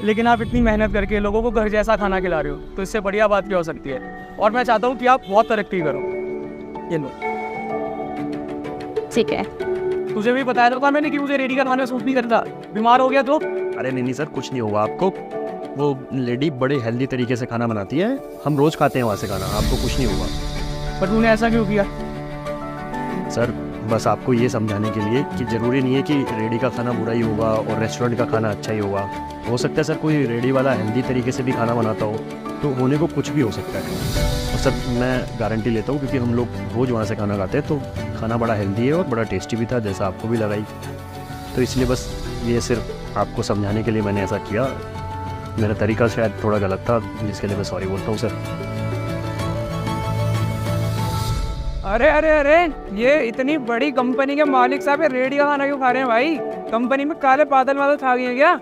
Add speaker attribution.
Speaker 1: लेकिन आप इतनी मेहनत करके लोगों को घर जैसा खाना खिला रहे हो, तो इससे बढ़िया बात क्या हो सकती है। और मैं चाहता हूँ कि आप बहुत तरक्की करो। ये लो।
Speaker 2: ठीक है।
Speaker 1: तुझे भी बताया था मैंने कि मुझे रेडी का खाना सूट नहीं करता, बीमार हो गया तो।
Speaker 3: अरे नहीं सर, कुछ नहीं होगा आपको। वो लेडी बड़े हेल्दी तरीके से खाना बनाती है, हम रोज़ खाते हैं वहाँ से खाना, आपको कुछ नहीं होगा।
Speaker 1: पर तूने ऐसा क्यों किया?
Speaker 3: सर बस आपको ये समझाने के लिए कि ज़रूरी नहीं है कि रेडी का खाना बुरा ही होगा और रेस्टोरेंट का खाना अच्छा ही होगा। हो सकता है सर कोई रेडी वाला हेल्दी तरीके से भी खाना बनाता हो, तो होने को कुछ भी हो सकता है। और सर मैं गारंटी लेता हूँ क्योंकि हम लोग रोज़ वहाँ से खाना खाते हैं, तो खाना बड़ा हेल्दी है और बड़ा टेस्टी भी था, जैसा आपको भी लगा ही। तो इसलिए बस ये सिर्फ आपको समझाने के लिए मैंने ऐसा किया। मेरा तरीका शायद थोड़ा गलत था, जिसके लिए मैं सॉरी बोलता हूँ सर।
Speaker 1: अरे अरे अरे, ये इतनी बड़ी कंपनी के मालिक साहब रेडी का खाना क्यों खा रहे हैं भाई? कंपनी में काले बादल वादल छा गए हैं क्या?